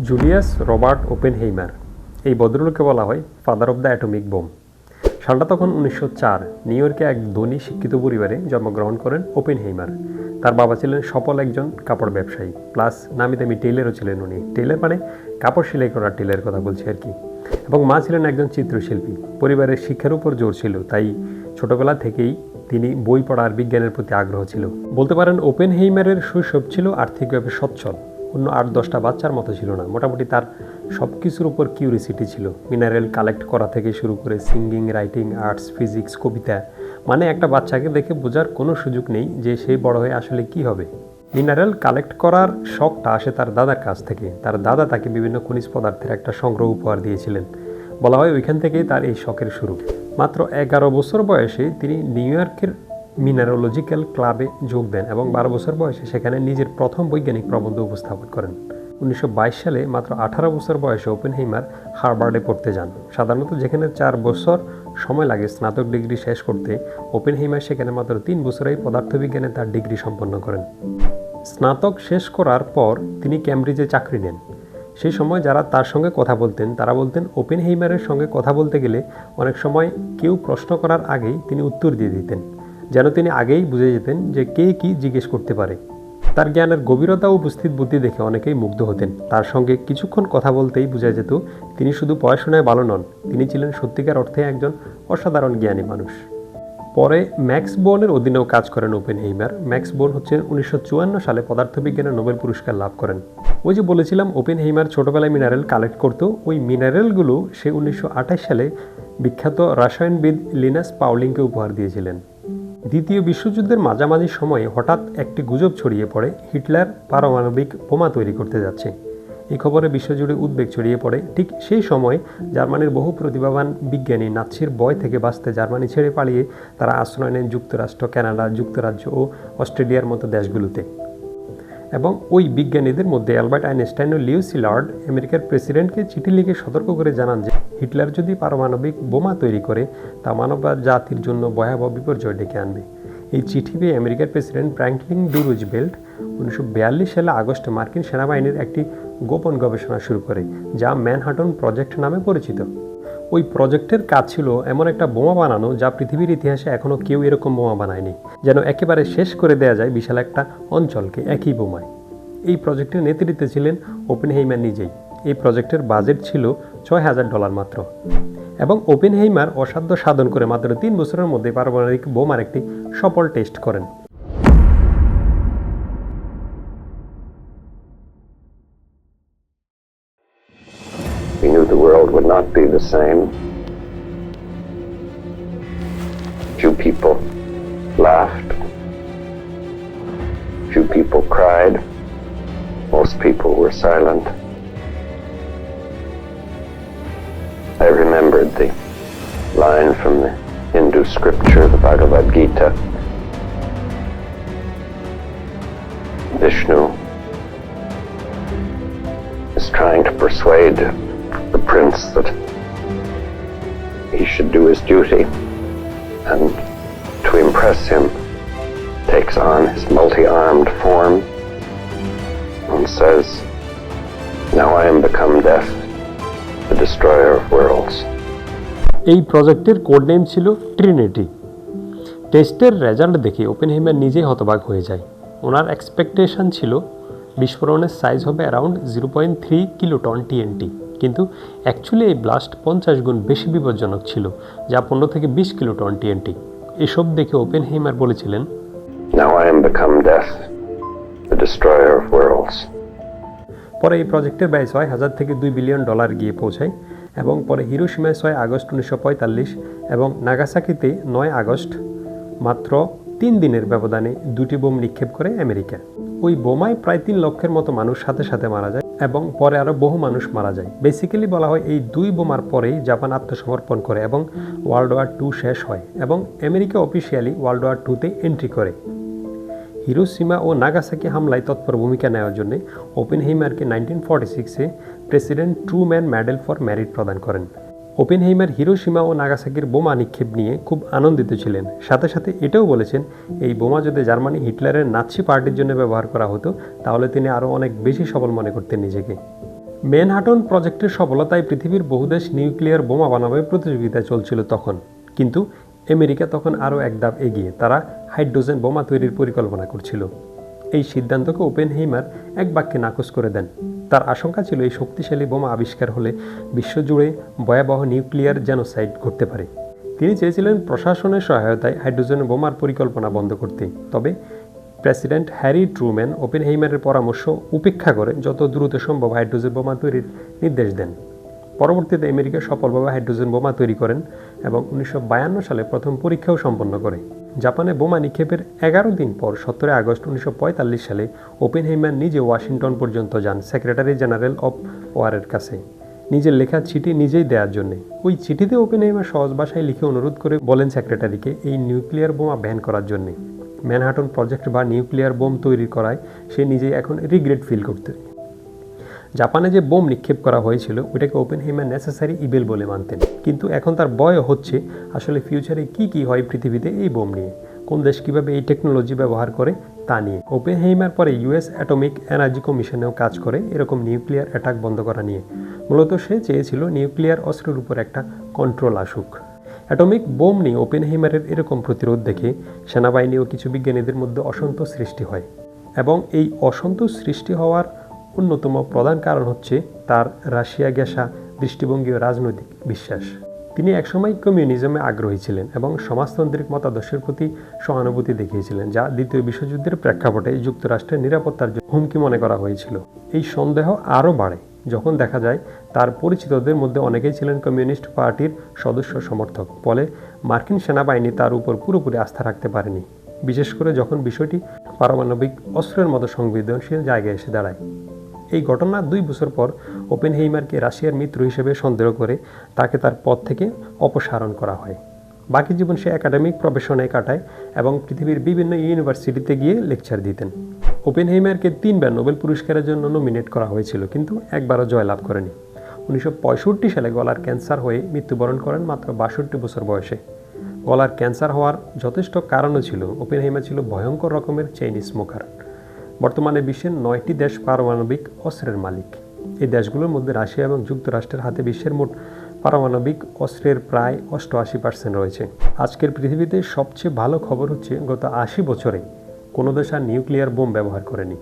Julius Robert Oppenheimer এই ভদ্রলোককে বলা হয় father of the atomic bomb. সালটা তখন 1904। নিউ ইয়র্কে এক ধনী শিক্ষিত পরিবারে জন্মগ্রহণ করেন ওপেনহেইমার। তার বাবা ছিলেন সফল একজন কাপড় ব্যবসায়ী, প্লাস নামি দামি টেইলারও ছিলেন উনি। টেইলার মানে কাপড় সেলাই করার টেইলারের কথা বলছি আর কি। এবং মা ছিলেন একজন চিত্রশিল্পী। পরিবারের শিক্ষার উপর জোর ছিল, তাই ছোটবেলা থেকেই তিনি বই পড়া আর বিজ্ঞানের প্রতি আগ্রহ ছিল। বলতে পারেন ওপেনহেইমারের শৈশব ছিল আর্থিকভাবে সচ্ছল। অন্য 8-10টা বাচ্চার মতো ছিল না। মোটামুটি তার সব কিছুর উপর কিউরিসিটি ছিল। মিনারেল কালেক্ট করা থেকে শুরু করে সিঙ্গিং, রাইটিং, আর্টস, ফিজিক্স, কবিতা। মানে একটা বাচ্চাকে দেখে বোঝার কোনো সুযোগ নেই যে সে বড় হয়ে আসলে কি হবে। মিনারেল কালেক্ট করার শখটা আসে তার দাদার কাছ থেকে। তার দাদা তাকে বিভিন্ন খনিজ পদার্থের একটা সংগ্রহ উপহার দিয়েছিলেন। বলা হয় ওইখান থেকেই তার এই শখের শুরু। মাত্র 11 বছর বয়সে তিনি নিউ ইয়র্কের মিনারোলজিক্যাল ক্লাবে যোগ দেন এবং 12 বছর বয়সে সেখানে নিজের প্রথম বৈজ্ঞানিক প্রবন্ধ উপস্থাপন করেন। 1922 সালে মাত্র 18 বছর বয়সে ওপেনহেইমার হার্ভার্ডে পড়তে যান। সাধারণত যেখানে 4 বছর সময় লাগে স্নাতক ডিগ্রি শেষ করতে, ওপেনহেইমার সেখানে মাত্র 3 বছরেই পদার্থবিজ্ঞানে তার ডিগ্রি সম্পন্ন করেন। স্নাতক শেষ করার পর তিনি ক্যামব্রিজে চাকরি নেন। সেই সময় যারা তার সঙ্গে কথা বলতেন তারা বলতেন ওপেনহেইমারের সঙ্গে কথা বলতে গেলে অনেক সময় কেউ প্রশ্ন করার আগেই তিনি উত্তর দিয়ে দিতেন, যেন তিনি আগেই বুঝে যেতেন যে কে কি জিজ্ঞেস করতে পারে। তার জ্ঞানের গভীরতা ও উপস্থিত বুদ্ধি দেখে অনেকেই মুগ্ধ হতেন। তার সঙ্গে কিছুক্ষণ কথা বলতেই বোঝা যেত তিনি শুধু পড়াশোনায় ভালো নন, তিনি ছিলেন সত্যিকার অর্থে একজন অসাধারণ জ্ঞানী মানুষ। পরে ম্যাক্স বোর্নের অধীনেও কাজ করেন ওপেনহেইমার। ম্যাক্স বোর্ন হচ্ছেন 1954 সালে পদার্থবিজ্ঞানে নোবেল পুরস্কার লাভ করেন। ওই যে বলেছিলাম ওপেনহেইমার ছোটবেলায় মিনারেল কালেক্ট করতো, ওই মিনারেলগুলো সে 1928 সালে বিখ্যাত রসায়নবিদ লিনাস পাউলিংকে উপহার দিয়েছিলেন। দ্বিতীয় বিশ্বযুদ্ধের মাঝামাঝি সময়ে হঠাৎ একটি গুজব ছড়িয়ে পড়ে হিটলার পারমাণবিক বোমা তৈরি করতে যাচ্ছে। এই খবরে বিশ্বজুড়ে উদ্বেগ ছড়িয়ে পড়ে। ঠিক সেই সময় জার্মানির বহু প্রতিভাবান বিজ্ঞানী নাৎসির ভয় থেকে বাঁচতে জার্মানি ছেড়ে পালিয়ে তারা আশ্রয় নেন যুক্তরাষ্ট্র, কানাডা, যুক্তরাজ্য ও অস্ট্রেলিয়ার মতো দেশগুলোতে। এবং ওই বিজ্ঞানীদের মধ্যে অ্যালবার্ট আইনস্টাইন ও লিও সিলার্ড আমেরিকার প্রেসিডেন্টকে চিঠি লিখে সতর্ক করে জানান যে হিটলার যদি পারমাণবিক বোমা তৈরি করে তা মানব জাতির জন্য ভয়াবহ বিপর্যয় ডেকে আনবে। এই চিঠি পেয়ে আমেরিকার প্রেসিডেন্ট ফ্র্যাঙ্কলিন ডি রুজভেল্ট 1942 সালে আগস্টে মার্কিন সেনাবাহিনীর একটি গোপন গবেষণা শুরু করে, যা ম্যানহাটন প্রজেক্ট নামে পরিচিত। ওই প্রজেক্টের কাজ ছিল এমন একটা বোমা বানানো যা পৃথিবীর ইতিহাসে এখনও কেউ এরকম বোমা বানায়নি, যেন একেবারে শেষ করে দেওয়া যায় বিশাল একটা অঞ্চলকে একই বোমায়। এই প্রজেক্টের নেতৃত্বে ছিলেন ওপেনহেইমার নিজেই। এই প্রজেক্টের বাজেট ছিল $6,000 মাত্র। এবং ওপেনহেইমার অসাধ্য সাধন করে মাত্র 3 বছরের মধ্যে পারমাণবিক বোমার একটি সফল টেস্ট করেন। We knew the world would not be the same. Few people laughed. Few people cried. Most people were silent. I remembered the line from the Hindu scripture, the Bhagavad Gita. Vishnu is trying to persuade the prince that he should do his duty, and to impress him takes on his multi-armed form and says, "Now I am become death, the destroyer of worlds." এই প্রজেক্টের code name ছিল Trinity. টেস্টের result দেখে Oppenheimer নিজেই হতবাক হয়ে যায়। ওনার expectation ছিল বিস্ফোরণের সাইজ হবে অ্যারাউন্ড 0.3 কিলোটন TNT, কিন্তু অ্যাকচুয়ালি এই ব্লাস্ট 50 গুণ বেশি বিপজ্জনক ছিল, যা 15 থেকে 20 কিলোটন TNT। এসব দেখে ওপেনহেইমার বলেছিলেন, "Now I am become death, the destroyer of worlds." পরে এই প্রজেক্টের ব্যয় $6,000 থেকে $2 বিলিয়ন গিয়ে পৌঁছায় এবং পরে হিরোশিমায় 6 আগস্ট 1945 এবং নাগাসাকিতে 9 আগস্ট, মাত্র 3 দিনের ব্যবধানে 2টি বোম নিক্ষেপ করে আমেরিকা। ওই বোমায় প্রায় 3 লক্ষের মতো মানুষ সাথে সাথে মারা যায় এবং পরে আরও বহু মানুষ মারা যায়। বেসিক্যালি বলা হয় এই 2 বোমার পরেই জাপান আত্মসমর্পণ করে এবং ওয়ার্ল্ড ওয়ার 2 শেষ হয় এবং আমেরিকা অফিসিয়ালি ওয়ার্ল্ড ওয়ার 2তে এন্ট্রি করে। হিরোশিমা ও নাগাসাকি হামলায় তৎপর ভূমিকা নেওয়ার জন্য ওপেনহেইমারকে 1946-এ president Truman medal for merit প্রদান করেন। ওপেনহেইমার হিরোশিমা ও নাগাসাকির বোমা নিক্ষেপ নিয়ে খুব আনন্দিত ছিলেন। সাথে সাথে এটাও বলেছেন এই বোমা যদি জার্মানি হিটলারের নাৎসি পার্টির জন্য ব্যবহার করা হতো তাহলে তিনি আরও অনেক বেশি সবল মনে করতেন নিজেকে। ম্যানহাটন প্রজেক্টের সফলতায় পৃথিবীর বহু দেশ নিউক্লিয়ার বোমা বানাবে প্রতিযোগিতা চলছিল তখন, কিন্তু আমেরিকা তখন আরও এক ধাপ এগিয়ে। তারা হাইড্রোজেন বোমা তৈরির পরিকল্পনা করছিল। এই সিদ্ধান্তকে ওপেনহেইমার এক বাক্যে নাকচ করে দেন। তার আশঙ্কা ছিল এই শক্তিশালী বোমা আবিষ্কার হলে বিশ্বজুড়ে ভয়াবহ নিউক্লিয়ার জেনোসাইড ঘটতে পারে। তিনি চেয়েছিলেন প্রশাসনের সহায়তায় হাইড্রোজেন বোমার পরিকল্পনা বন্ধ করতে। তবে প্রেসিডেন্ট হ্যারি ট্রুম্যান ওপেনহেইমারের পরামর্শ উপেক্ষা করে যত দ্রুত সম্ভব হাইড্রোজেন বোমা তৈরির নির্দেশ দেন। পরবর্তীতে আমেরিকা সফলভাবে হাইড্রোজেন বোমা তৈরি করেন এবং 1952 সালে প্রথম পরীক্ষাও সম্পন্ন করে। জাপানে বোমা নিক্ষেপের 11 দিন পর 17 আগস্ট 1945 সালে ওপেনহেইমার নিজে ওয়াশিংটন পর্যন্ত যান সেক্রেটারি জেনারেল অফ ওয়ারের কাছে নিজের লেখা চিঠি নিজেই দেওয়ার জন্য। ওই চিঠিতে ওপেনহেইমার সহজ ভাষায় লিখে অনুরোধ করে বলেন সেক্রেটারিকে এই নিউক্লিয়ার বোমা ব্যান করার জন্য। ম্যানহাটন প্রজেক্ট বা নিউক্লিয়ার বোম তৈরি করায় সে নিজেই এখন রিগ্রেট ফিল করতে। জাপানে যে বোম নিক্ষেপ করা হয়েছিল ওইটাকে ওপেনহেইমার নেসেসারি ইভেল বলে মানতেন, কিন্তু এখন তার ভয় হচ্ছে আসলে ফিউচারে কি হয় পৃথিবীতে এই বোম নিয়ে, কোন দেশ কীভাবে এই টেকনোলজি ব্যবহার করে তা নিয়ে। ওপেনহেইমার পরে ইউএস অ্যাটমিক এনার্জি কমিশনেও কাজ করে এরকম নিউক্লিয়ার অ্যাটাক বন্ধ করা নিয়ে। মূলত সে চেয়েছিল নিউক্লিয়ার অস্ত্রের উপর একটা কন্ট্রোল আসুক। অ্যাটমিক বোম নিয়ে ওপেনহেইমারের এরকম প্রতিরোধ দেখে সেনাবাহিনী ও কিছু বিজ্ঞানীদের মধ্যে অসন্তোষ সৃষ্টি হয়, এবং এই অসন্তোষ সৃষ্টি হওয়ার অন্যতম প্রধান কারণ হচ্ছে তার রাশিয়া ঘেঁষা দৃষ্টিভঙ্গি ও রাজনৈতিক বিশ্বাস। তিনি একসময় কমিউনিজমে আগ্রহী ছিলেন এবং সমাজতান্ত্রিক মতাদর্শের প্রতি সহানুভূতি দেখিয়েছিলেন, যা দ্বিতীয় বিশ্বযুদ্ধের প্রেক্ষাপটে যুক্তরাষ্ট্রের নিরাপত্তার জন্য হুমকি মনে করা হয়েছিল। এই সন্দেহ আরও বাড়ে যখন দেখা যায় তার পরিচিতদের মধ্যে অনেকেই ছিলেন কমিউনিস্ট পার্টির সদস্য সমর্থক। ফলে মার্কিন সেনাবাহিনী তার উপর পুরোপুরি আস্থা রাখতে পারেনি, বিশেষ করে যখন বিষয়টি পারমাণবিক অস্ত্রের মতো সংবেদনশীল জায়গায় এসে দাঁড়ায়। এই ঘটনার 2 বছর পর ওপেনহেইমারকে রাশিয়ার মিত্র হিসেবে সন্দেহ করে তাকে তার পদ থেকে অপসারণ করা হয়। বাকি জীবন সে একাডেমিক প্রফেশনে কাটায় এবং পৃথিবীর বিভিন্ন ইউনিভার্সিটিতে গিয়ে লেকচার দিতেন। ওপেনহেইমারকে 3 বার নোবেল পুরস্কারের জন্য নমিনেট করা হয়েছিল, কিন্তু একবারও জয়লাভ করেনি। 1965 সালে গলার ক্যান্সার হয়ে মৃত্যুবরণ করেন মাত্র 62 বছর বয়সে। গলার ক্যান্সার হওয়ার যথেষ্ট কারণও ছিল ওপেনহেইমার ছিল ভয়ঙ্কর রকমের চেইন স্মোকার। বর্তমানে বিশ্বের 9টি দেশ পারমাণবিক অস্ত্রের মালিক। এই দেশগুলোর মধ্যে রাশিয়া এবং যুক্তরাষ্ট্রের হাতে বিশ্বের মোট পারমাণবিক অস্ত্রের প্রায় 88% রয়েছে। আজকের পৃথিবীতে সবচেয়ে ভালো খবর হচ্ছে গত 80 বছরে কোনো দেশ আর নিউক্লিয়ার বোম ব্যবহার করেনি।